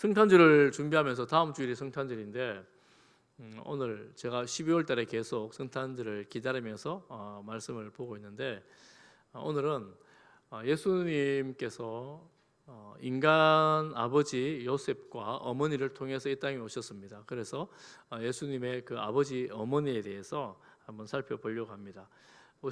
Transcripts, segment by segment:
성탄절을 준비하면서 다음 주일이 성탄절인데 오늘 제가 12월 달에 계속 성탄절을 기다리면서 말씀을 보고 있는데 오늘은 예수님께서 인간 아버지 요셉과 어머니를 통해서 이 땅에 오셨습니다. 그래서 예수님의 그 아버지 어머니에 대해서 한번 살펴보려고 합니다.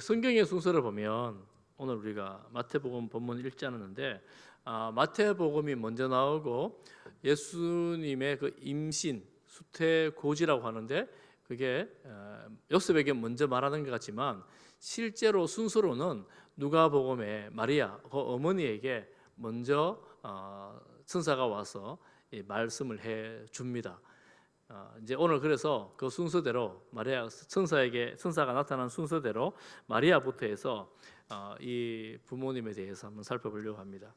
성경의 순서를 보면 오늘 우리가 마태복음 본문 읽지 않았는데 마태복음이 먼저 나오고 예수님의 그 임신 수태고지라고 하는데 그게 요셉에게 먼저 말하는 것 같지만 실제로 순서로는 누가복음의 마리아 그 어머니에게 먼저 천사가 와서 말씀을 해 줍니다. 이제 오늘 그래서 그 순서대로 마리아 천사가 나타난 순서대로 마리아부터 해서 이 부모님에 대해서 한번 살펴보려고 합니다.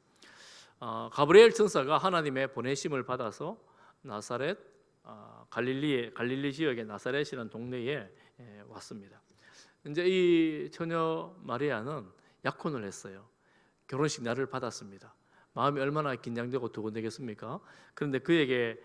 가브리엘 천사가 하나님의 보내심을 받아서 나사렛 갈릴리 지역의 나사렛이라는 동네에 왔습니다. 이제 이 처녀 마리아는 약혼을 했어요. 결혼식 날을 받았습니다. 마음이 얼마나 긴장되고 두근대겠습니까? 그런데 그에게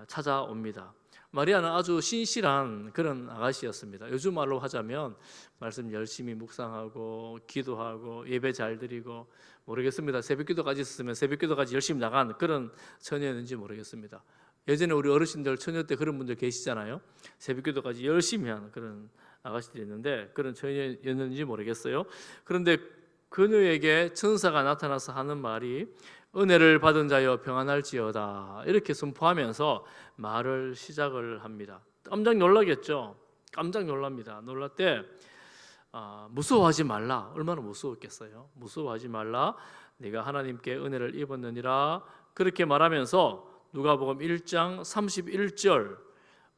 찾아옵니다. 마리아는 아주 신실한 그런 아가씨였습니다. 요즘 말로 하자면 말씀 열심히 묵상하고 기도하고 예배 잘 드리고 모르겠습니다. 새벽기도까지 있었으면 새벽기도까지 열심히 나간 그런 처녀였는지 모르겠습니다. 예전에 우리 어르신들 처녀 때 그런 분들 계시잖아요. 새벽기도까지 열심히 하는 그런 아가씨들이 있는데 그런 처녀였는지 모르겠어요. 그런데 그녀에게 천사가 나타나서 하는 말이 은혜를 받은 자여 평안할지어다 이렇게 선포하면서 말을 시작을 합니다. 깜짝 놀라겠죠. 깜짝 놀랍니다. 놀랄 때 무서워하지 말라. 얼마나 무서웠겠어요. 무서워하지 말라. 네가 하나님께 은혜를 입었느니라. 그렇게 말하면서 누가복음 1장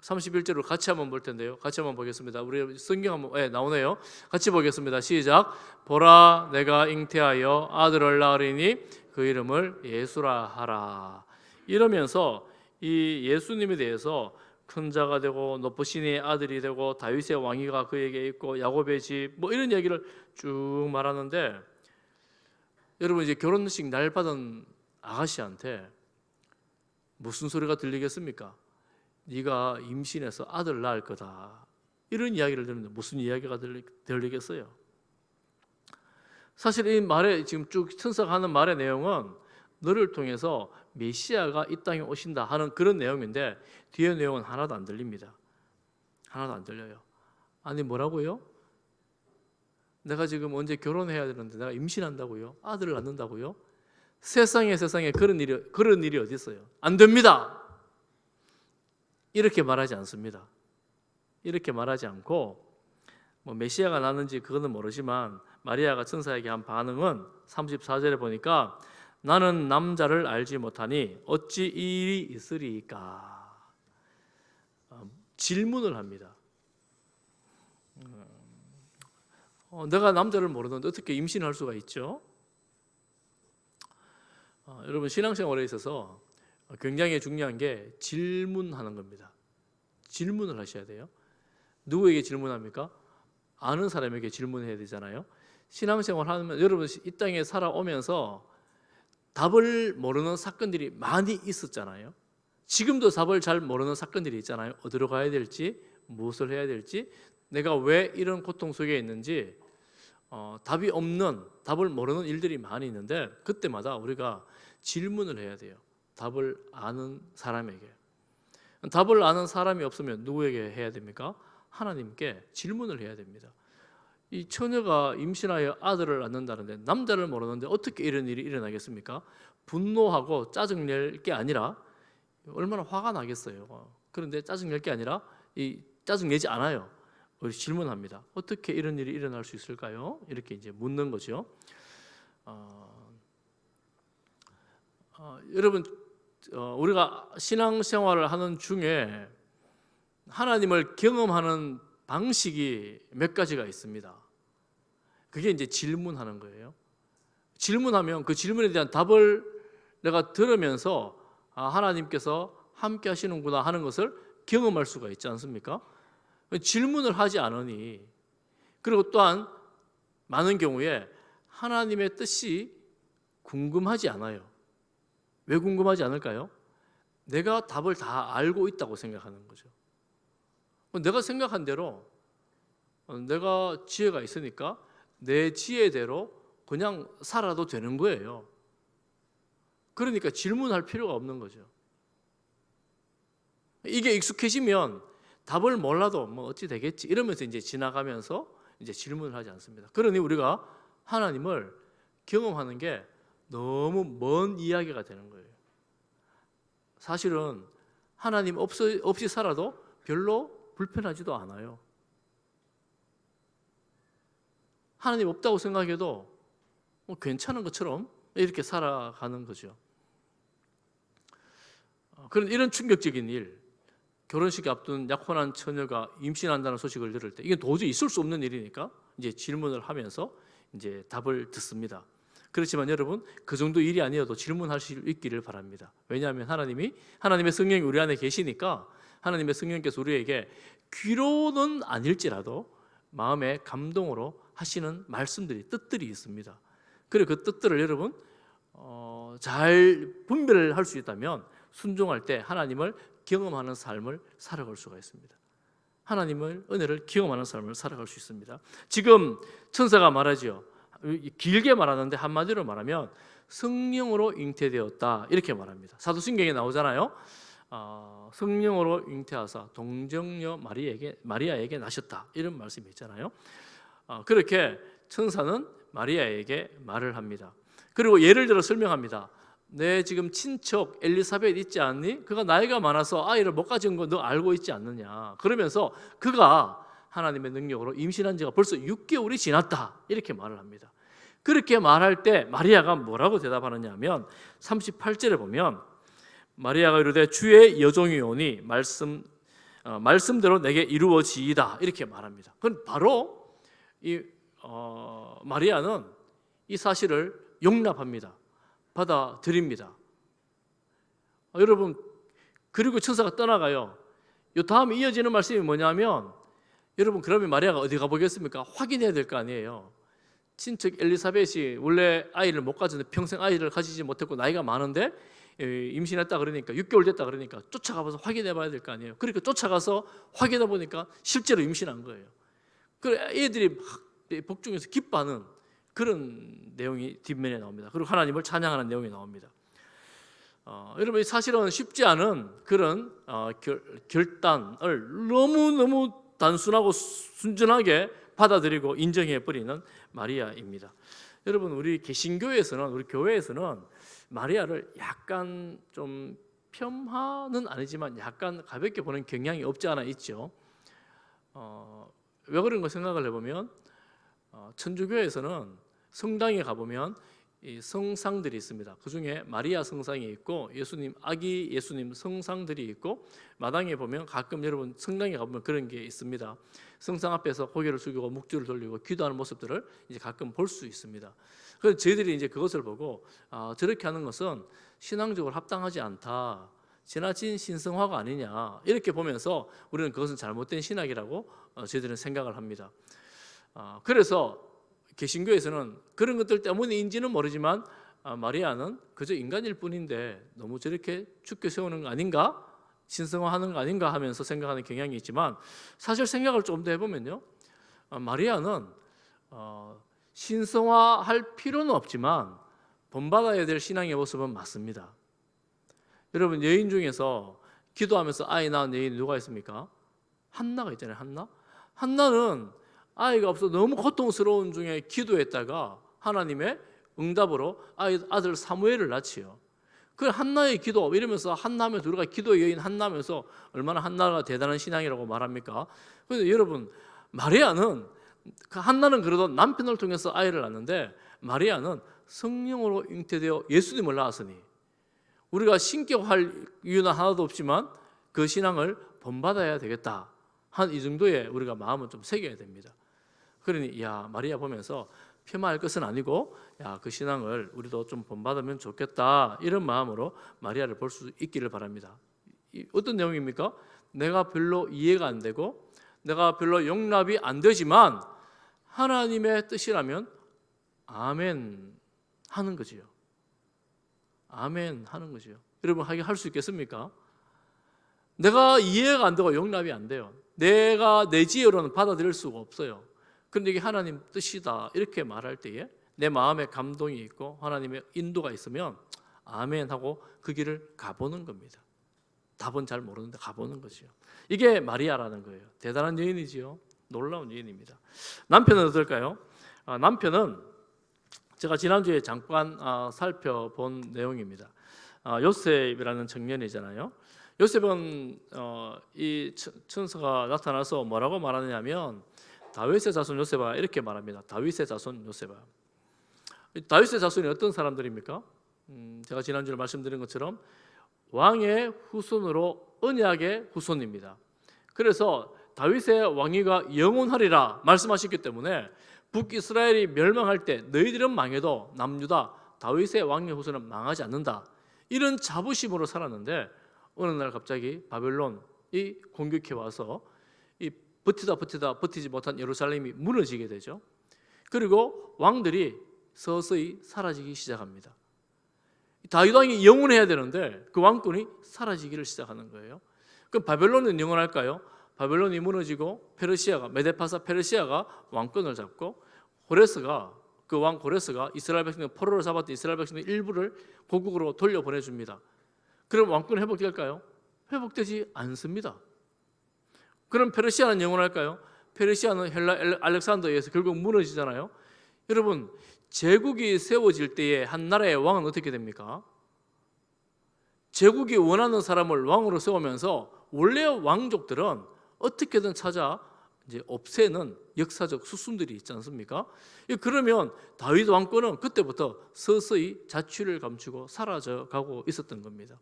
31절을 같이 한번 볼 텐데요. 같이 한번 보겠습니다. 우리 성경 한번 나오네요. 같이 보겠습니다. 시작. 보라 내가 잉태하여 아들을 낳으리니 그 이름을 예수라 하라. 이러면서 이 예수님에 대해서 큰 자가 되고 높으신 이의 아들이 되고 다윗의 왕위가 그에게 있고 야곱의 집 뭐 이런 얘기를 쭉 말하는데 여러분 이제 결혼식 날 받은 아가씨한테 무슨 소리가 들리겠습니까? 네가 임신해서 아들 낳을 거다 이런 이야기를 듣는데 무슨 이야기가 들리겠어요? 사실 이 말에 지금 쭉 천사가 하는 말의 내용은 너를 통해서 메시아가 이 땅에 오신다 하는 그런 내용인데 뒤에 내용은 하나도 안 들립니다. 하나도 안 들려요. 아니 뭐라고요? 내가 지금 언제 결혼해야 되는데 내가 임신한다고요? 아들을 낳는다고요? 세상에 그런 일이 어디 있어요? 안 됩니다. 이렇게 말하지 않습니다. 이렇게 말하지 않고 뭐 메시아가 나는지 그거는 모르지만 마리아가 천사에게 한 반응은 34절에 보니까 나는 남자를 알지 못하니 어찌 이 일이 있으리까? 질문을 합니다. 내가 남자를 모르는데 어떻게 임신할 수가 있죠? 여러분 신앙생활에 있어서 굉장히 중요한 게 질문하는 겁니다. 질문을 하셔야 돼요. 누구에게 질문합니까? 아는 사람에게 질문해야 되잖아요. 신앙생활 하면 여러분 이 땅에 살아오면서 답을 모르는 사건들이 많이 있었잖아요. 지금도 답을 잘 모르는 사건들이 있잖아요. 어디로 가야 될지, 무엇을 해야 될지, 내가 왜 이런 고통 속에 있는지 답이 없는, 답을 모르는 일들이 많이 있는데 그때마다 우리가 질문을 해야 돼요. 답을 아는 사람에게. 답을 아는 사람이 없으면 누구에게 해야 됩니까? 하나님께 질문을 해야 됩니다. 이 처녀가 임신하여 아들을 낳는다는데 남자를 모르는데 어떻게 이런 일이 일어나겠습니까? 분노하고 짜증낼 게 아니라 얼마나 화가 나겠어요. 그런데 짜증낼 게 아니라 짜증내지 않아요. 우리 질문합니다. 어떻게 이런 일이 일어날 수 있을까요? 이렇게 이제 묻는 거죠. 여러분 우리가 신앙생활을 하는 중에 하나님을 경험하는 방식이 몇 가지가 있습니다. 그게 이제 질문하는 거예요. 질문하면 그 질문에 대한 답을 내가 들으면서 하나님께서 함께 하시는구나 하는 것을 경험할 수가 있지 않습니까? 질문을 하지 않으니 그리고 또한 많은 경우에 하나님의 뜻이 궁금하지 않아요. 왜 궁금하지 않을까요? 내가 답을 다 알고 있다고 생각하는 거죠. 내가 생각한 대로 내가 지혜가 있으니까 내 지혜대로 그냥 살아도 되는 거예요. 그러니까 질문할 필요가 없는 거죠. 이게 익숙해지면 답을 몰라도 뭐 어찌 되겠지 이러면서 이제 지나가면서 이제 질문을 하지 않습니다. 그러니 우리가 하나님을 경험하는 게 너무 먼 이야기가 되는 거예요. 사실은 하나님 없이 살아도 별로 불편하지도 않아요. 하나님 없다고 생각해도 뭐 괜찮은 것처럼 이렇게 살아가는 거죠. 그런 이런 충격적인 일, 결혼식 앞둔 약혼한 처녀가 임신한다는 소식을 들을 때 이게 도저히 있을 수 없는 일이니까 이제 질문을 하면서 이제 답을 듣습니다. 그렇지만 여러분 그 정도 일이 아니어도 질문할 수 있기를 바랍니다. 왜냐하면 하나님의 성령이 우리 안에 계시니까 하나님의 성령께서 우리에게 귀로는 아닐지라도 마음의 감동으로 하시는 말씀들이 뜻들이 있습니다. 그리고 그 뜻들을 여러분 잘 분별을 할 수 있다면 순종할 때 하나님을 경험하는 삶을 살아갈 수가 있습니다. 하나님의 은혜를 경험하는 삶을 살아갈 수 있습니다. 지금 천사가 말하지요. 길게 말하는데 한마디로 말하면 성령으로 잉태되었다 이렇게 말합니다. 사도신경에 나오잖아요. 성령으로 잉태하사 동정녀 마리아에게 나셨다 이런 말씀이 있잖아요. 그렇게 천사는 마리아에게 말을 합니다. 그리고 예를 들어 설명합니다. 내 지금 친척 엘리사벳 있지 않니? 그가 나이가 많아서 아이를 못 가진 거 너 알고 있지 않느냐? 그러면서 그가 하나님의 능력으로 임신한 지가 벌써 6개월이 지났다 이렇게 말을 합니다. 그렇게 말할 때 마리아가 뭐라고 대답하느냐 하면 38절에 보면 마리아가 이르되 주의 여종이 오니 말씀대로 내게 이루어지이다 이렇게 말합니다. 그건 바로 마리아는 이 사실을 용납합니다. 받아들입니다. 여러분 그리고 천사가 떠나가요. 이 다음에 이어지는 말씀이 뭐냐면 여러분 그러면 마리아가 어디 가보겠습니까? 확인해야 될 거 아니에요. 친척 엘리사벳이 원래 아이를 못 가졌는데 평생 아이를 가지지 못했고 나이가 많은데 임신했다 그러니까 6개월 됐다 그러니까 쫓아가서 확인해 봐야 될 거 아니에요. 그러니까 쫓아가서 확인해 보니까 실제로 임신한 거예요. 그래 애들이 막 복중에서 기뻐하는 그런 내용이 뒷면에 나옵니다. 그리고 하나님을 찬양하는 내용이 나옵니다. 여러분 사실은 쉽지 않은 그런 결단을 너무너무 단순하고 순전하게 받아들이고 인정해 버리는 마리아입니다. 여러분 우리 개신교에서는 우리 교회에서는 마리아를 약간 좀 폄하는 아니지만 약간 가볍게 보는 경향이 없지 않아 있죠. 왜 그런가 생각을 해보면 천주교에서는 성당에 가보면 이 성상들이 있습니다. 그 중에 마리아 성상이 있고 아기 예수님 성상들이 있고 마당에 보면 가끔 여러분 성당에 가보면 그런 게 있습니다. 성상 앞에서 고개를 숙이고 묵주를 돌리고 기도하는 모습들을 이제 가끔 볼 수 있습니다. 그래서 저희들이 이제 그것을 보고 저렇게 하는 것은 신앙적으로 합당하지 않다. 지나친 신성화가 아니냐 이렇게 보면서 우리는 그것은 잘못된 신학이라고 저희들은 생각을 합니다. 그래서 개신교에서는 그런 것들 때문인지는 모르지만 마리아는 그저 인간일 뿐인데 너무 저렇게 죽게 세우는 거 아닌가? 신성화하는 거 아닌가 하면서 생각하는 경향이 있지만 사실 생각을 좀 더 해보면요 마리아는 신성화할 필요는 없지만 본받아야 될 신앙의 모습은 맞습니다. 여러분 여인 중에서 기도하면서 아이 낳은 여인이 누가 있습니까? 한나가 있잖아요. 한나는 아이가 없어 너무 고통스러운 중에 기도했다가 하나님의 응답으로 아들 사무엘을 낳지요. 그 한나의 기도 이러면서 한나하면서 우리가 기도의 여인 한나하면서 얼마나 한나가 대단한 신앙이라고 말합니까? 그래서 여러분 마리아는 한나는 그래도 남편을 통해서 아이를 낳는데 마리아는 성령으로 잉태되어 예수님을 낳았으니 우리가 신격할 이유는 하나도 없지만 그 신앙을 본받아야 되겠다 한 이 정도의 우리가 마음은 좀 새겨야 됩니다. 그러니 마리아 보면서 폄하할 것은 아니고 그 신앙을 우리도 좀 본받으면 좋겠다 이런 마음으로 마리아를 볼 수 있기를 바랍니다. 어떤 내용입니까? 내가 별로 이해가 안 되고 내가 별로 용납이 안 되지만 하나님의 뜻이라면 아멘 하는 거지요. 아멘 하는 거지요. 여러분 할 수 있겠습니까? 내가 이해가 안 되고 용납이 안 돼요. 내가 내 지혜로는 받아들일 수가 없어요. 그런데 이게 하나님 뜻이다 이렇게 말할 때에 내 마음에 감동이 있고 하나님의 인도가 있으면 아멘 하고 그 길을 가보는 겁니다. 답은 잘 모르는데 가보는 거죠. 이게 마리아라는 거예요. 대단한 여인이지요. 놀라운 여인입니다. 남편은 어떨까요? 남편은 제가 지난주에 잠깐 살펴본 내용입니다. 요셉이라는 청년이잖아요. 요셉은 이 천사가 나타나서 뭐라고 말하느냐면 다윗의 자손 요셉아 이렇게 말합니다. 다윗의 자손 요셉아. 다윗의 자손이 어떤 사람들입니까? 제가 지난주에 말씀드린 것처럼 왕의 후손으로 언약의 후손입니다. 그래서 다윗의 왕위가 영원하리라 말씀하셨기 때문에 북이스라엘이 멸망할 때 너희들은 망해도 남유다 다윗의 왕의 후손은 망하지 않는다. 이런 자부심으로 살았는데 어느 날 갑자기 바벨론이 공격해 와서 이 버티다 버티지 못한 예루살렘이 무너지게 되죠. 그리고 왕들이 서서히 사라지기 시작합니다. 다윗 왕이 영원해야 되는데 그 왕권이 사라지기를 시작하는 거예요. 그럼 바벨론은 영원할까요? 바벨론이 무너지고 페르시아가 메데파사 페르시아가 왕권을 잡고 호레스가 그 왕 호레스가 이스라엘 백성들 포로로 잡았던 이스라엘 백성들 일부를 고국으로 돌려보내줍니다. 그럼 왕권 회복될까요? 회복되지 않습니다. 그럼 페르시아는 영원할까요? 페르시아는 헬라 알렉산더에 의해서 결국 무너지잖아요. 여러분 제국이 세워질 때에 한 나라의 왕은 어떻게 됩니까? 제국이 원하는 사람을 왕으로 세우면서 원래 왕족들은 어떻게든 찾아 이제 없애는 역사적 수순들이 있지 않습니까? 그러면 다윗 왕권은 그때부터 서서히 자취를 감추고 사라져가고 있었던 겁니다.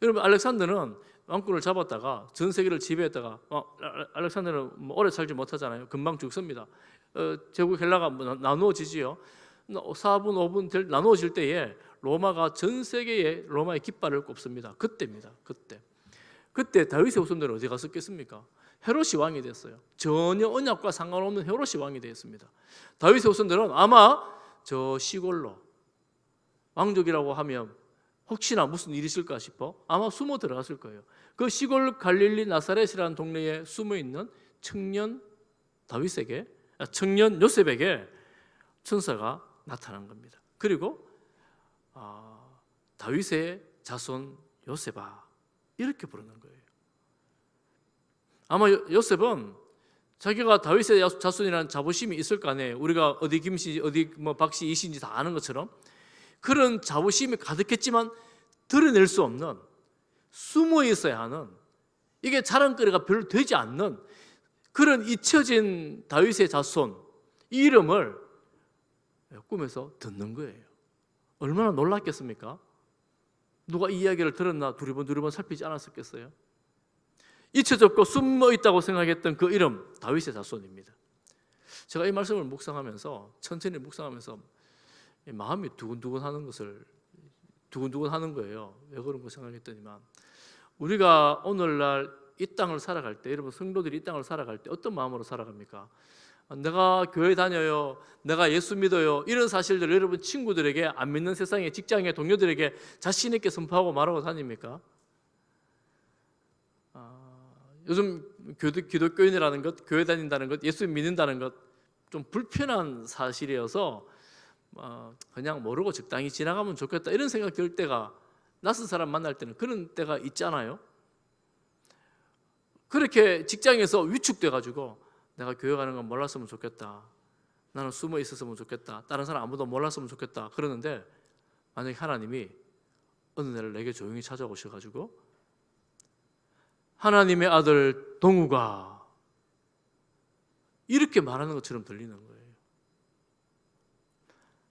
여러분 알렉산더는 왕권을 잡았다가 전 세계를 지배했다가 알렉산더는 오래 살지 못하잖아요. 금방 죽습니다. 제국 헬라가 나누어지지요. 4분 5분 나누어질 때에 로마가 전 세계에 로마의 깃발을 꼽습니다. 그때입니다. 그때 다윗의 후손들은 어디 갔었겠습니까? 헤롯이 왕이 됐어요. 전혀 언약과 상관없는 헤롯이 왕이 되었습니다. 다윗의 후손들은 아마 저 시골로 왕족이라고 하면 혹시나 무슨 일이 있을까 싶어 아마 숨어 들어갔을 거예요. 그 시골 갈릴리 나사렛이라는 동네에 숨어 있는 청년 요셉에게 천사가 나타난 겁니다. 그리고 다윗의 자손 요셉아 이렇게 부르는 거예요. 아마 요셉은 자기가 다윗의 자손이라는 자부심이 있을 거 아니에요. 우리가 어디 김씨 어디 박씨 이씨인지 다 아는 것처럼 그런 자부심이 가득했지만 드러낼 수 없는 숨어 있어야 하는 이게 자랑거리가 별로 되지 않는 그런 잊혀진 다윗의 자손 이 이름을 꿈에서 듣는 거예요. 얼마나 놀랐겠습니까? 누가 이 이야기를 들었나 두리번 살피지 않았었겠어요? 잊혀졌고 숨어 있다고 생각했던 그 이름 다윗의 자손입니다. 제가 이 말씀을 천천히 묵상하면서 마음이 두근두근 하는 거예요. 왜 그런 거 생각했더니만 우리가 오늘날 이 땅을 살아갈 때 여러분 성도들이 이 땅을 살아갈 때 어떤 마음으로 살아갑니까? 내가 교회 다녀요. 내가 예수 믿어요. 이런 사실들을 여러분 친구들에게 안 믿는 세상의 직장의 동료들에게 자신 있게 선포하고 말하고 다닙니까? 요즘 기독교인이라는 것, 교회 다닌다는 것, 예수 믿는다는 것 좀 불편한 사실이어서 그냥 모르고 적당히 지나가면 좋겠다 이런 생각 들 때가 낯선 사람 만날 때는 그런 때가 있잖아요. 그렇게 직장에서 위축돼가지고 내가 교회 가는 건 몰랐으면 좋겠다. 나는 숨어 있었으면 좋겠다. 다른 사람 아무도 몰랐으면 좋겠다. 그러는데 만약에 하나님이 어느 날 내게 조용히 찾아오셔가지고 하나님의 아들 동우가 이렇게 말하는 것처럼 들리는 거예요.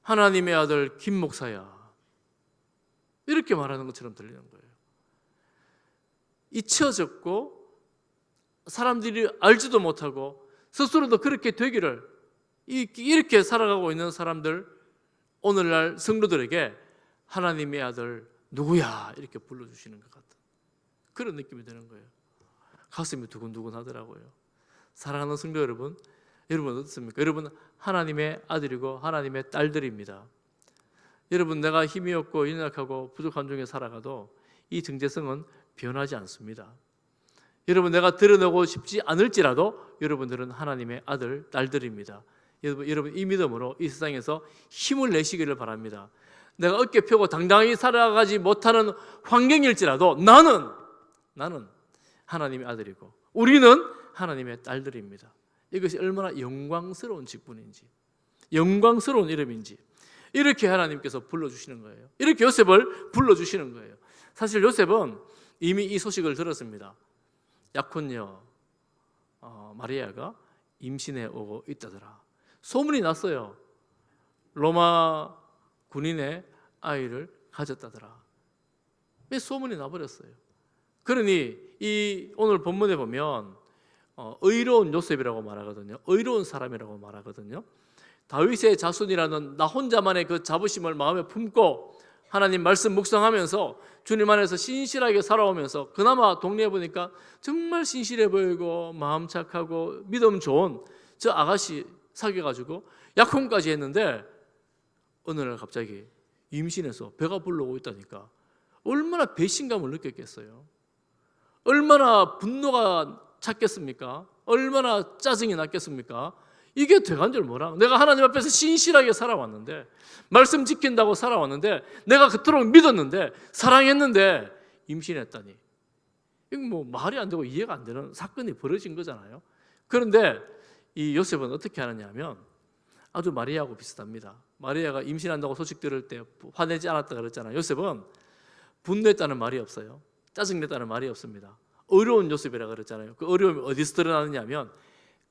하나님의 아들 김 목사야 이렇게 말하는 것처럼 들리는 거예요. 잊혀졌고 사람들이 알지도 못하고 스스로도 그렇게 되기를 이렇게 살아가고 있는 사람들 오늘날 성도들에게 하나님의 아들 누구야 이렇게 불러주시는 것 같은 그런 느낌이 드는 거예요. 가슴이 두근두근 하더라고요. 사랑하는 성도 여러분 어떻습니까? 여러분 하나님의 아들이고 하나님의 딸들입니다. 여러분 내가 힘이 없고 연약하고 부족한 중에 살아가도 이 정체성은 변하지 않습니다. 여러분, 내가 드러내고 싶지 않을지라도 여러분들은 하나님의 아들, 딸들입니다. 여러분 이 믿음으로 이 세상에서 힘을 내시기를 바랍니다. 내가 어깨 펴고 당당히 살아가지 못하는 환경일지라도 나는 하나님의 아들이고 우리는 하나님의 딸들입니다. 이것이 얼마나 영광스러운 직분인지, 영광스러운 이름인지 이렇게 하나님께서 불러주시는 거예요. 이렇게 요셉을 불러주시는 거예요. 사실 요셉은 이미 이 소식을 들었습니다. 약혼녀 마리아가 임신해 오고 있다더라. 소문이 났어요. 로마 군인의 아이를 가졌다더라. 왜 소문이 나버렸어요? 그러니 이 오늘 본문에 보면 의로운 요셉이라고 말하거든요. 의로운 사람이라고 말하거든요. 다윗의 자손이라는 나 혼자만의 그 자부심을 마음에 품고 하나님 말씀 묵상하면서 주님 안에서 신실하게 살아오면서 그나마 동네에 보니까 정말 신실해 보이고 마음 착하고 믿음 좋은 저 아가씨 사귀어가지고 약혼까지 했는데 어느 날 갑자기 임신해서 배가 불러오고 있다니까 얼마나 배신감을 느꼈겠어요. 얼마나 분노가 찼겠습니까? 얼마나 짜증이 났겠습니까? 이게 돼간 줄 몰라. 내가 하나님 앞에서 신실하게 살아왔는데 말씀 지킨다고 살아왔는데 내가 그토록 믿었는데 사랑했는데 임신했다니 이건 뭐 말이 안 되고 이해가 안 되는 사건이 벌어진 거잖아요. 그런데 이 요셉은 어떻게 하느냐 하면 아주 마리아하고 비슷합니다. 마리아가 임신한다고 소식 들을 때 화내지 않았다 그랬잖아요. 요셉은 분노했다는 말이 없어요. 짜증냈다는 말이 없습니다. 어려운 요셉이라 그랬잖아요. 그 어려움이 어디서 드러나느냐 하면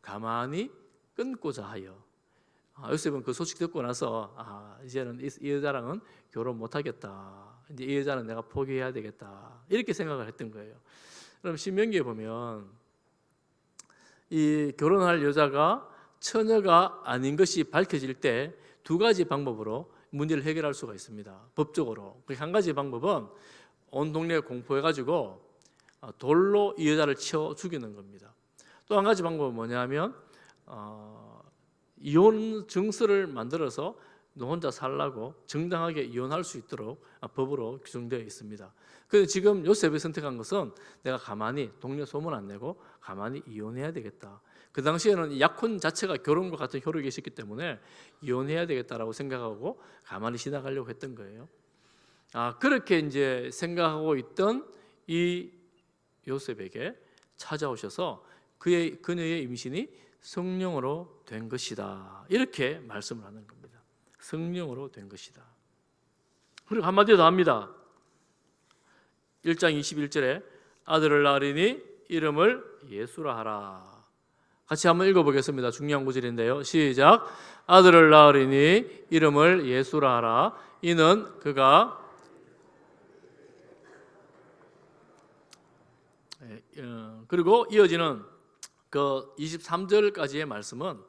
가만히 끊고자 하여. 요셉은 그 소식 듣고 나서 이제는 이 여자랑은 결혼 못하겠다. 이제 이 여자는 내가 포기해야 되겠다. 이렇게 생각을 했던 거예요. 그럼 신명기에 보면 이 결혼할 여자가 처녀가 아닌 것이 밝혀질 때 두 가지 방법으로 문제를 해결할 수가 있습니다. 법적으로. 한 가지 방법은 온 동네에 공포해가지고 돌로 이 여자를 치어 죽이는 겁니다. 또 한 가지 방법은 뭐냐면 이혼 증서를 만들어서 너 혼자 살라고 정당하게 이혼할 수 있도록 법으로 규정되어 있습니다. 그런데 지금 요셉이 선택한 것은 내가 가만히 동네 소문 안 내고 가만히 이혼해야 되겠다. 그 당시에는 약혼 자체가 결혼과 같은 효력이 있었기 때문에 이혼해야 되겠다라고 생각하고 가만히 지나가려고 했던 거예요. 그렇게 이제 생각하고 있던 이 요셉에게 찾아오셔서 그녀의 임신이 성령으로 된 것이다. 이렇게 말씀을 하는 겁니다. 성령으로 된 것이다. 그리고 한마디 더 합니다. 1장 21절에 아들을 낳으리니 이름을 예수라 하라. 같이 한번 읽어보겠습니다. 중요한 구절인데요. 시작. 아들을 낳으리니 이름을 예수라 하라. 이는 그가 그리고 이어지는 그 23절까지의 말씀은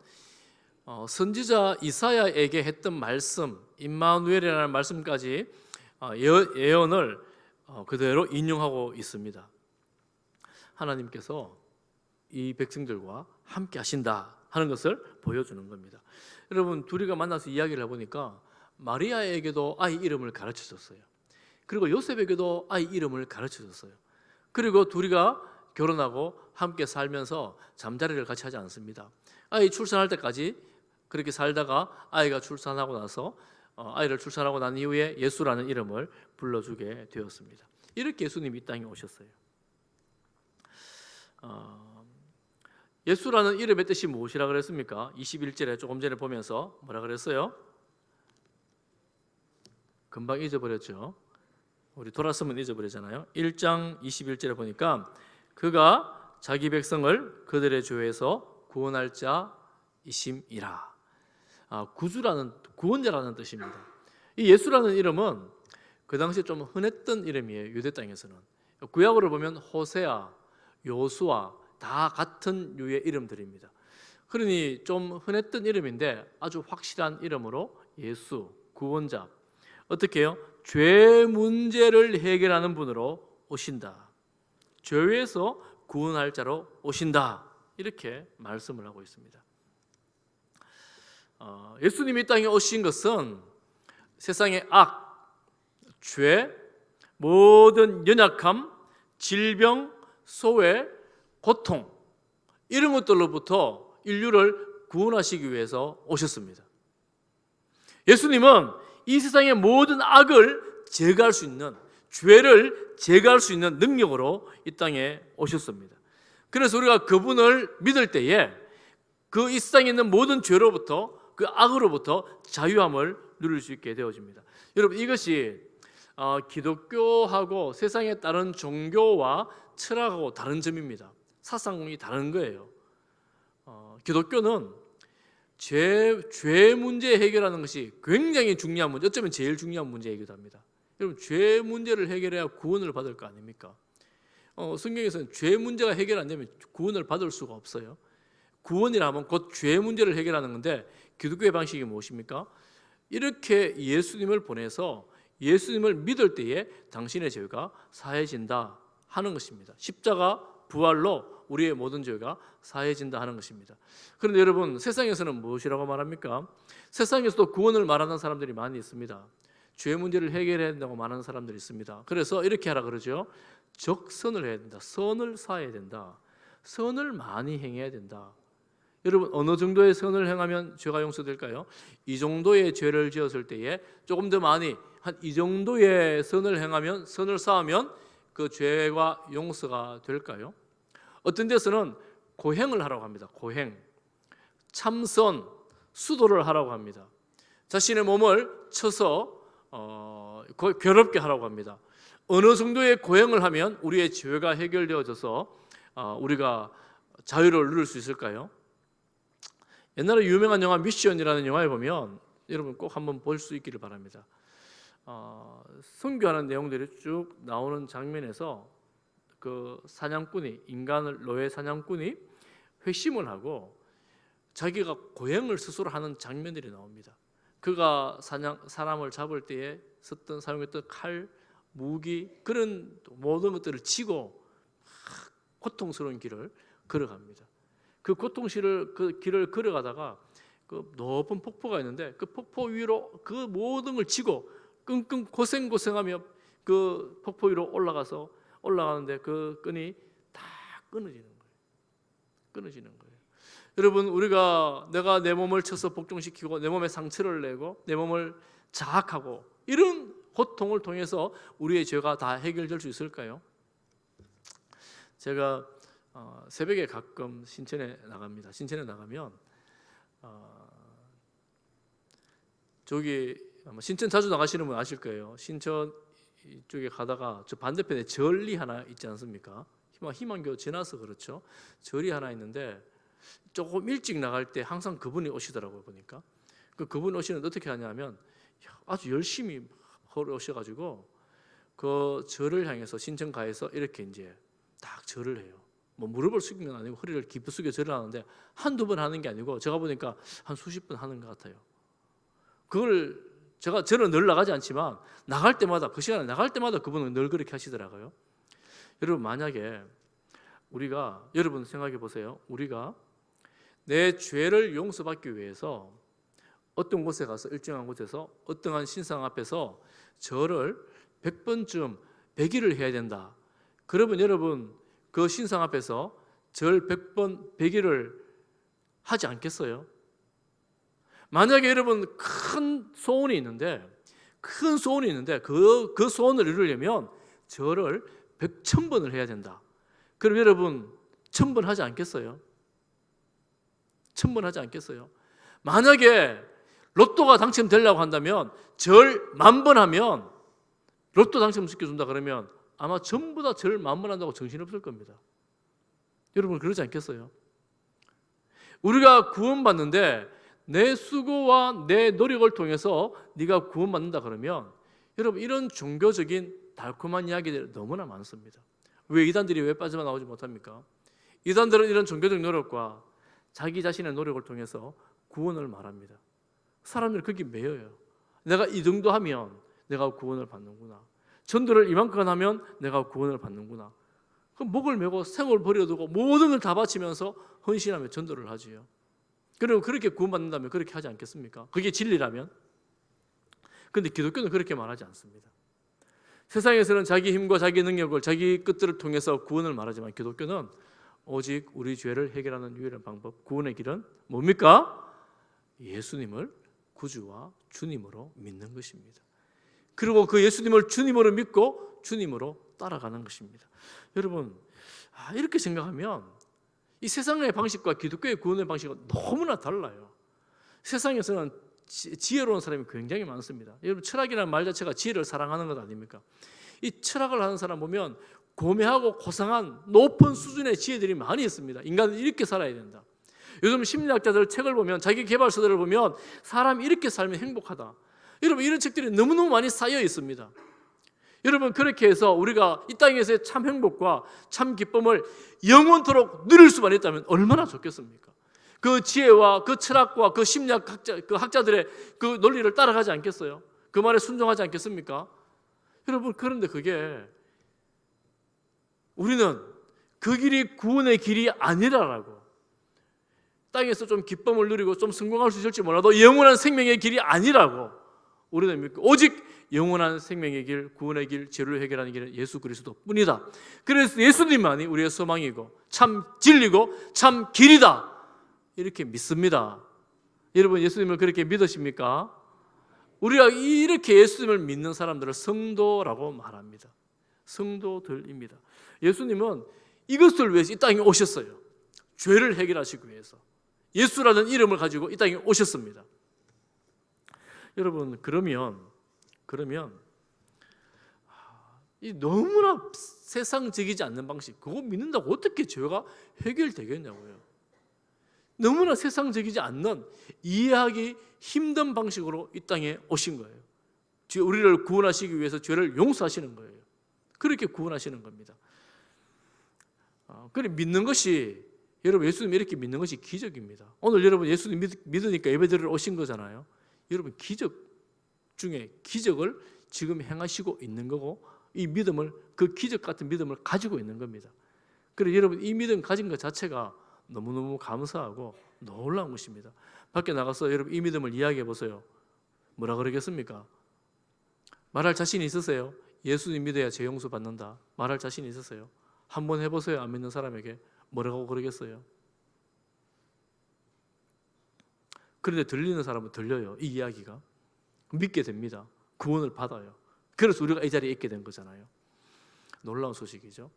선지자 이사야에게 했던 말씀, 임마누엘이라는 말씀까지 예언을 그대로 인용하고 있습니다. 하나님께서 이 백성들과 함께 하신다 하는 것을 보여주는 겁니다. 여러분, 둘이가 만나서 이야기를 해보니까 마리아에게도 아이 이름을 가르쳐줬어요. 그리고 요셉에게도 아이 이름을 가르쳐줬어요. 그리고 둘이가 결혼하고 함께 살면서 잠자리를 같이 하지 않습니다. 아이 출산할 때까지 그렇게 살다가 아이가 출산하고 나서 아이를 출산하고 난 이후에 예수라는 이름을 불러주게 되었습니다. 이렇게 예수님이 이 땅에 오셨어요. 예수라는 이름의 뜻이 무엇이라 그랬습니까? 21절에 조금 전에 보면서 뭐라 그랬어요? 금방 잊어버렸죠. 우리 돌았으면 잊어버리잖아요. 1장 21절에 보니까 그가 자기 백성을 그들의 죄에서 구원할 자이심이라. 구주라는 구원자라는 뜻입니다. 이 예수라는 이름은 그 당시에 좀 흔했던 이름이에요. 유대 땅에서는. 구약으로 보면 호세아, 요수아 다 같은 류의 이름들입니다. 그러니 좀 흔했던 이름인데 아주 확실한 이름으로 예수, 구원자. 어떻게 해요? 죄 문제를 해결하는 분으로 오신다. 죄에서 구원할 자로 오신다. 이렇게 말씀을 하고 있습니다. 예수님이 이 땅에 오신 것은 세상의 악, 죄, 모든 연약함, 질병, 소외, 고통 이런 것들로부터 인류를 구원하시기 위해서 오셨습니다. 예수님은 이 세상의 모든 악을 제거할 수 있는, 죄를 제거할 수 있는 능력으로 이 땅에 오셨습니다. 그래서 우리가 그분을 믿을 때에 그 이 세상에 있는 모든 죄로부터, 그 악으로부터 자유함을 누릴 수 있게 되어집니다. 여러분, 이것이 기독교하고 세상에 다른 종교와 철학하고 다른 점입니다. 사상이 다른 거예요. 기독교는 죄 문제 해결하는 것이 굉장히 중요한 문제, 어쩌면 제일 중요한 문제이기도 합니다. 여러분, 죄 문제를 해결해야 구원을 받을 거 아닙니까? 성경에서는 죄 문제가 해결 안 되면 구원을 받을 수가 없어요. 구원이라면 곧 죄 문제를 해결하는 건데, 기독교의 방식이 무엇입니까? 이렇게 예수님을 보내서 예수님을 믿을 때에 당신의 죄가 사해진다 하는 것입니다. 십자가 부활로 우리의 모든 죄가 사해진다 하는 것입니다. 그런데 여러분, 세상에서는 무엇이라고 말합니까? 세상에서도 구원을 말하는 사람들이 많이 있습니다. 죄 문제를 해결해야 된다고 말하는 사람들이 있습니다. 그래서 이렇게 하라 그러죠. 적선을 해야 된다. 선을 쌓아야 된다. 선을 많이 행해야 된다. 여러분, 어느 정도의 선을 행하면 죄가 용서될까요? 이 정도의 죄를 지었을 때에 조금 더 많이, 한 이 정도의 선을 행하면, 선을 쌓으면 그 죄가 용서가 될까요? 어떤 데서는 고행을 하라고 합니다. 고행, 참선, 수도를 하라고 합니다. 자신의 몸을 쳐서 괴롭게 하라고 합니다. 어느 정도의 고행을 하면 우리의 죄가 해결되어져서 우리가 자유를 누릴 수 있을까요? 옛날에 유명한 영화 미션이라는 영화에 보면 여러분 꼭 한번 볼 수 있기를 바랍니다. 선교하는 내용들이 쭉 나오는 장면에서 그 사냥꾼이, 인간을 노예 사냥꾼이 회심을 하고 자기가 고행을 스스로 하는 장면들이 나옵니다. 그가 사람을 잡을 때에 사용했던 칼, 무기, 그런 모든 것들을 치고 고통스러운 길을 걸어갑니다. 그 고통스러운 그 길을 걸어가다가 그 높은 폭포가 있는데 그 폭포 위로 그 모든 걸 치고 끙끙 고생하며 그 폭포 위로 올라가는데 그 끈이 다 끊어지는 거예요. 여러분, 우리가 내가 내 몸을 쳐서 복종시키고 내 몸에 상처를 내고 내 몸을 자학하고 이런 고통을 통해서 우리의 죄가 다 해결될 수 있을까요? 제가 새벽에 가끔 신천에 나갑니다. 신천에 나가면 저기 신천 자주 나가시는 분 아실 거예요. 신천 이쪽에 가다가 저 반대편에 절이 하나 있지 않습니까? 희망교 지나서 그렇죠. 절이 하나 있는데 조금 일찍 나갈 때 항상 그분이 오시더라고요. 보니까 그분 오시는데 어떻게 하냐면 아주 열심히 오셔가지고 그 절을 향해서 신천가에서 이렇게 이제 딱 절을 해요. 뭐 무릎을 숙이는 건 아니고 허리를 깊이 숙여 절을 하는데 한두 번 하는 게 아니고 제가 보니까 한 수십 번 하는 것 같아요. 그걸 저는 늘 나가지 않지만 나갈 때마다, 그 시간에 나갈 때마다 그분은 늘 그렇게 하시더라고요. 여러분, 만약에 여러분 생각해 보세요. 우리가 내 죄를 용서받기 위해서 어떤 곳에 가서, 일정한 곳에서 어떠한 신상 앞에서 절을 100번쯤 100일을 해야 된다. 그러면 여러분 그 신상 앞에서 절 100번 100일을 하지 않겠어요? 만약에 여러분 큰 소원이 있는데 그 소원을 이루려면 절을 100,000번을 해야 된다. 그럼 여러분 1000번 하지 않겠어요? 1000번 하지 않겠어요? 만약에 로또가 당첨되려고 한다면 절 10,000번 하면 로또 당첨시켜준다 그러면 아마 전부 다 절 10,000번 한다고 정신없을 겁니다. 여러분 그러지 않겠어요? 우리가 구원받는데 내 수고와 내 노력을 통해서 네가 구원받는다 그러면 여러분 이런 종교적인 달콤한 이야기들이 너무나 많습니다. 이단들이 왜 빠져나오지 못합니까? 이단들은 이런 종교적 노력과 자기 자신의 노력을 통해서 구원을 말합니다. 사람들이 거기 매여요. 내가 이 정도 하면 내가 구원을 받는구나. 전도를 이만큼 하면 내가 구원을 받는구나. 그럼 목을 메고 생을 버려두고 모든 걸 다 바치면서 헌신하며 전도를 하지요. 그리고 그렇게 구원받는다면 그렇게 하지 않겠습니까? 그게 진리라면. 그런데 기독교는 그렇게 말하지 않습니다. 세상에서는 자기 힘과 자기 능력을, 자기 뜻들을 통해서 구원을 말하지만 기독교는 오직 우리 죄를 해결하는 유일한 방법, 구원의 길은 뭡니까? 예수님을 구주와 주님으로 믿는 것입니다. 그리고 그 예수님을 주님으로 믿고 주님으로 따라가는 것입니다. 여러분, 이렇게 생각하면 이 세상의 방식과 기독교의 구원의 방식은 너무나 달라요. 세상에서는 지혜로운 사람이 굉장히 많습니다. 여러분, 철학이라는 말 자체가 지혜를 사랑하는 것 아닙니까? 이 철학을 하는 사람 보면 고매하고 고상한 높은 수준의 지혜들이 많이 있습니다. 인간은 이렇게 살아야 된다. 요즘 심리학자들 책을 보면, 자기 개발서들을 보면 사람이 이렇게 살면 행복하다. 여러분, 이런 책들이 너무너무 많이 쌓여 있습니다. 여러분, 그렇게 해서 우리가 이 땅에서의 참 행복과 참 기쁨을 영원토록 누릴 수만 있다면 얼마나 좋겠습니까? 그 지혜와 그 철학과 그 심리학 학자들의 그 논리를 따라가지 않겠어요? 그 말에 순종하지 않겠습니까? 여러분, 그런데 그게 우리는 그 길이 구원의 길이 아니라라고, 땅에서 좀 기쁨을 누리고 좀 성공할 수 있을지 몰라도 영원한 생명의 길이 아니라고 우리는 믿고, 오직 영원한 생명의 길, 구원의 길, 죄를 해결하는 길은 예수 그리스도뿐이다. 그래서 예수님만이 우리의 소망이고 참 진리고 참 길이다, 이렇게 믿습니다. 여러분, 예수님을 그렇게 믿으십니까? 우리가 이렇게 예수님을 믿는 사람들을 성도라고 말합니다. 성도들입니다. 예수님은 이것을 위해서 이 땅에 오셨어요. 죄를 해결하시기 위해서 예수라는 이름을 가지고 이 땅에 오셨습니다. 여러분, 그러면 이 너무나 세상적이지 않는 방식, 그거 믿는다고 어떻게 죄가 해결되겠냐고요. 너무나 세상적이지 않는, 이해하기 힘든 방식으로 이 땅에 오신 거예요. 우리를 구원하시기 위해서 죄를 용서하시는 거예요. 그렇게 구원하시는 겁니다. 그래 믿는 것이, 여러분, 예수님 이렇게 믿는 것이 기적입니다. 오늘 여러분 예수님 믿으니까 예배드리러 오신 거잖아요. 여러분, 기적 중에 기적을 지금 행하시고 있는 거고, 이 믿음을, 그 기적 같은 믿음을 가지고 있는 겁니다. 그래서 여러분, 이 믿음 가진 것 자체가 너무너무 감사하고 놀라운 것입니다. 밖에 나가서 여러분 이 믿음을 이야기해 보세요. 뭐라 그러겠습니까? 말할 자신 있으세요? 예수님 믿어야 죄 용서 받는다, 말할 자신 있으세요? 한번 해보세요. 안 믿는 사람에게 뭐라고 그러겠어요? 그런데 들리는 사람은 들려요. 이 이야기가 믿게 됩니다. 구원을 받아요. 그래서 우리가 이 자리에 있게 된 거잖아요. 놀라운 소식이죠.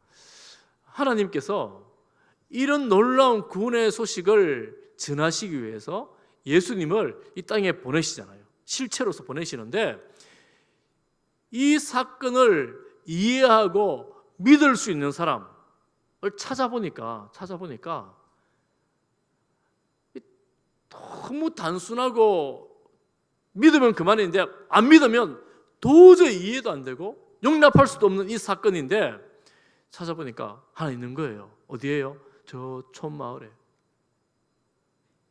하나님께서 이런 놀라운 구원의 소식을 전하시기 위해서 예수님을 이 땅에 보내시잖아요. 실체로서 보내시는데, 이 사건을 이해하고 믿을 수 있는 사람을 찾아보니까 너무 단순하고 믿으면 그만인데, 안 믿으면 도저히 이해도 안 되고 용납할 수도 없는 이 사건인데, 찾아보니까 하나 있는 거예요. 어디예요? 저 촌마을에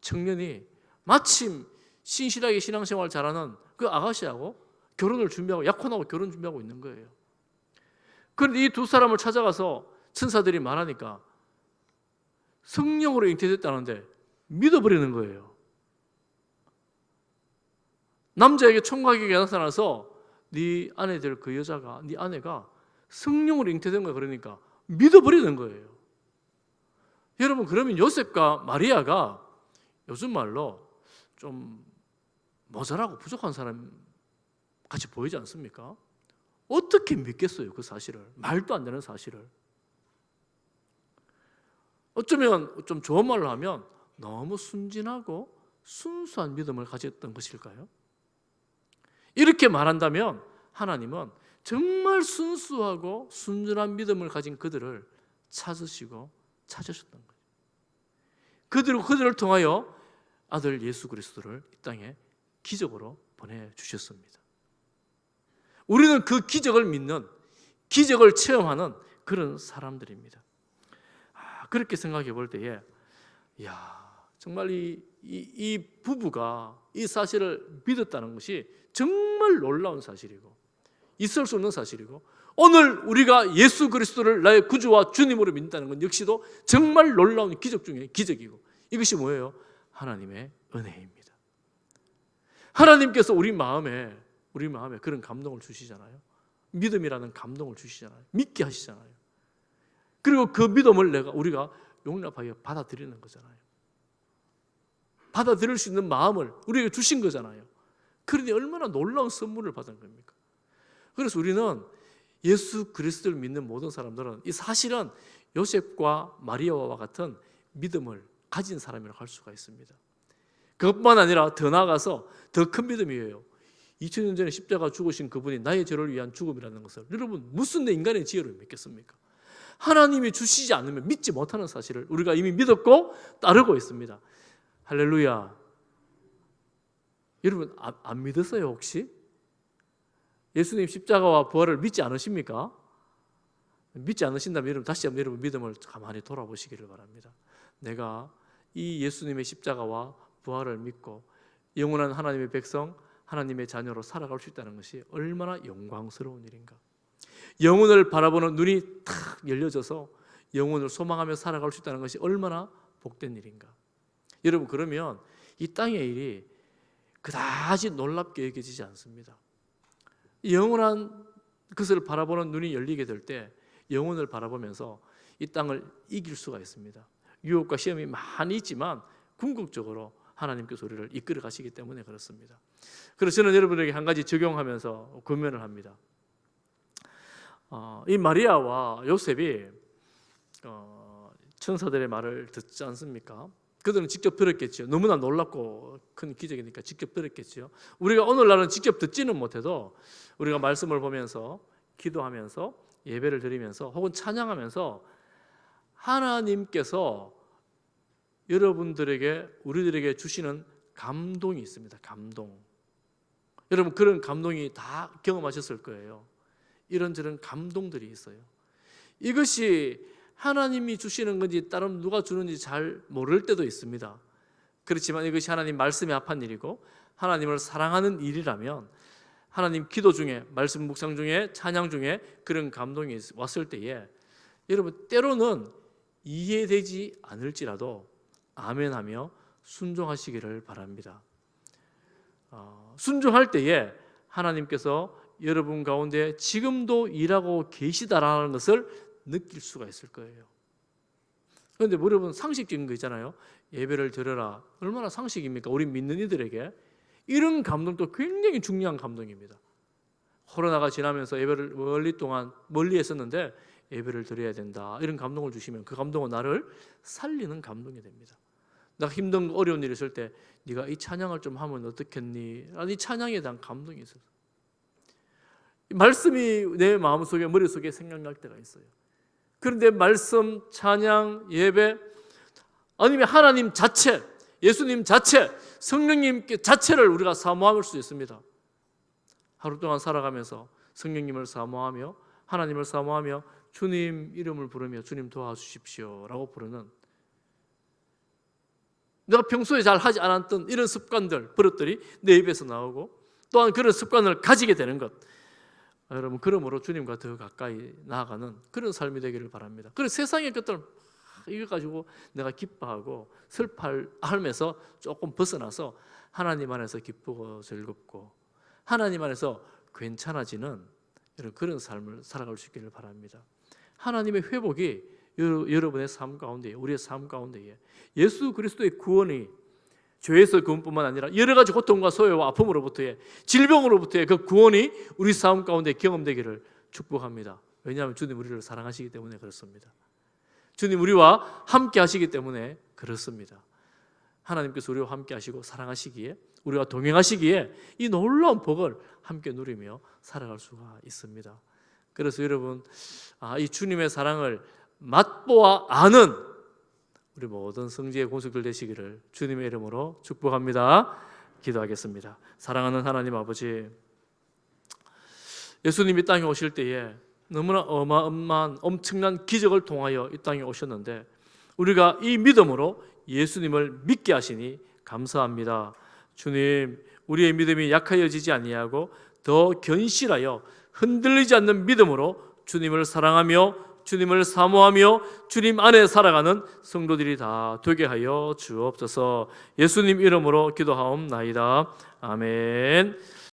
청년이 마침 신실하게 신앙생활 잘하는 그 아가씨하고 결혼을 준비하고, 약혼하고 결혼 준비하고 있는 거예요. 그런데 이 두 사람을 찾아가서 천사들이 말하니까 성령으로 잉태됐다는데 믿어버리는 거예요. 남자에게 총각에게 나타나서 네 아내 될 그 여자가, 네 아내가 성령으로 잉태된 거야. 그러니까 믿어버리는 거예요. 여러분, 그러면 요셉과 마리아가 요즘 말로 좀 모자라고 부족한 사람 같이 보이지 않습니까? 어떻게 믿겠어요, 그 사실을? 말도 안 되는 사실을. 어쩌면 좀 좋은 말로 하면 너무 순진하고 순수한 믿음을 가졌던 것일까요? 이렇게 말한다면 하나님은 정말 순수하고 순전한 믿음을 가진 그들을 찾으셨던 거예요. 그들을 통하여 아들 예수 그리스도를 이 땅에 기적으로 보내주셨습니다. 우리는 그 기적을 믿는, 기적을 체험하는 그런 사람들입니다. 그렇게 생각해 볼 때에, 정말 이 부부가 이 사실을 믿었다는 것이 정말 놀라운 사실이고, 있을 수 없는 사실이고, 오늘 우리가 예수 그리스도를 나의 구주와 주님으로 믿는다는 건 역시도 정말 놀라운 기적 중에 기적이고, 이것이 뭐예요? 하나님의 은혜입니다. 하나님께서 우리 마음에 그런 감동을 주시잖아요. 믿음이라는 감동을 주시잖아요. 믿게 하시잖아요. 그리고 그 믿음을 우리가 용납하여 받아들이는 거잖아요. 받아들일 수 있는 마음을 우리에게 주신 거잖아요. 그런데 얼마나 놀라운 선물을 받은 겁니까? 그래서 우리는 예수 그리스도를 믿는 모든 사람들은 이 사실은 요셉과 마리아와 같은 믿음을 가진 사람이라고 할 수가 있습니다. 그것뿐만 아니라 더 나아가서 더 큰 믿음이에요. 2000년 전에 십자가 죽으신 그분이 나의 죄를 위한 죽음이라는 것을 여러분 무슨 내 인간의 지혜로 믿겠습니까? 하나님이 주시지 않으면 믿지 못하는 사실을 우리가 이미 믿었고 따르고 있습니다. 할렐루야. 여러분 안 믿으세요 혹시? 예수님 십자가와 부활을 믿지 않으십니까? 믿지 않으신다면 여러분 다시 한번 여러분 믿음을 가만히 돌아보시기를 바랍니다. 내가 이 예수님의 십자가와 부활을 믿고 영원한 하나님의 백성, 하나님의 자녀로 살아갈 수 있다는 것이 얼마나 영광스러운 일인가. 영혼을 바라보는 눈이 탁 열려져서 영혼을 소망하며 살아갈 수 있다는 것이 얼마나 복된 일인가. 여러분 그러면 이 땅의 일이 그다지 놀랍게 여겨지지 않습니다. 영원한 것을 바라보는 눈이 열리게 될 때 영혼을 바라보면서 이 땅을 이길 수가 있습니다. 유혹과 시험이 많이 있지만 궁극적으로 하나님께서 우리를 이끌어 가시기 때문에 그렇습니다. 그래서 저는 여러분에게 한 가지 적용하면서 권면을 합니다. 이 마리아와 요셉이 천사들의 말을 듣지 않습니까? 그들은 직접 들었겠죠. 너무나 놀랍고 큰 기적이니까 직접 들었겠죠. 우리가 오늘날은 직접 듣지는 못해도 우리가 말씀을 보면서 기도하면서 예배를 드리면서 혹은 찬양하면서 하나님께서 여러분들에게 우리들에게 주시는 감동이 있습니다. 감동. 여러분 그런 감동이 다 경험하셨을 거예요. 이런저런 감동들이 있어요. 이것이 하나님이 주시는 건지 다른 누가 주는지 잘 모를 때도 있습니다. 그렇지만 이것이 하나님 말씀에 합한 일이고 하나님을 사랑하는 일이라면 하나님 기도 중에 말씀 묵상 중에 찬양 중에 그런 감동이 왔을 때에 여러분 때로는 이해되지 않을지라도 아멘하며 순종하시기를 바랍니다. 순종할 때에 하나님께서 여러분 가운데 지금도 일하고 계시다라는 것을 느낄 수가 있을 거예요. 그런데 여러분 상식적인 거 있잖아요. 예배를 드려라. 얼마나 상식입니까? 우리 믿는 이들에게 이런 감동도 굉장히 중요한 감동입니다. 코로나가 지나면서 예배를 멀리 했었는데 예배를 드려야 된다. 이런 감동을 주시면 그 감동은 나를 살리는 감동이 됩니다. 나 힘든 어려운 일이 있을 때 네가 이 찬양을 좀 하면 어떻겠니? 이 찬양에 대한 감동이 있어요. 말씀이 내 마음속에 머릿속에 생각날 때가 있어요. 그런데 말씀, 찬양, 예배 아니면 하나님 자체, 예수님 자체, 성령님 자체를 우리가 사모할 수 있습니다. 하루 동안 살아가면서 성령님을 사모하며 하나님을 사모하며 주님 이름을 부르며 주님 도와주십시오 라고 부르는 내가 평소에 잘 하지 않았던 이런 습관들, 버릇들이 내 입에서 나오고 또한 그런 습관을 가지게 되는 것, 여러분 그러므로 주님과 더 가까이 나아가는 그런 삶이 되기를 바랍니다. 그래서 세상의 것들 이거 가지고 내가 기뻐하고 슬퍼하면서 조금 벗어나서 하나님 안에서 기쁘고 즐겁고 하나님 안에서 괜찮아지는 그런 삶을 살아갈 수 있기를 바랍니다. 하나님의 회복이 여러분의 삶 가운데, 우리의 삶 가운데에 예수 그리스도의 구원이 죄에서 구원뿐만 아니라 여러 가지 고통과 소외와 아픔으로부터의 질병으로부터의 그 구원이 우리 삶 가운데 경험되기를 축복합니다. 왜냐하면 주님 우리를 사랑하시기 때문에 그렇습니다. 주님 우리와 함께 하시기 때문에 그렇습니다. 하나님께서 우리와 함께 하시고 사랑하시기에 우리와 동행하시기에 이 놀라운 복을 함께 누리며 살아갈 수가 있습니다. 그래서 여러분 이 주님의 사랑을 맛보아 아는 우리 모든 성지의 공숙들 되시기를 주님의 이름으로 축복합니다. 기도하겠습니다. 사랑하는 하나님 아버지, 예수님이 땅에 오실 때에 너무나 어마어마한 엄청난 기적을 통하여 이 땅에 오셨는데 우리가 이 믿음으로 예수님을 믿게 하시니 감사합니다. 주님, 우리의 믿음이 약하여지지 아니하고 더 견실하여 흔들리지 않는 믿음으로 주님을 사랑하며 주님을 사모하며 주님 안에 살아가는 성도들이 다 되게 하여 주옵소서. 예수님 이름으로 기도하옵나이다. 아멘.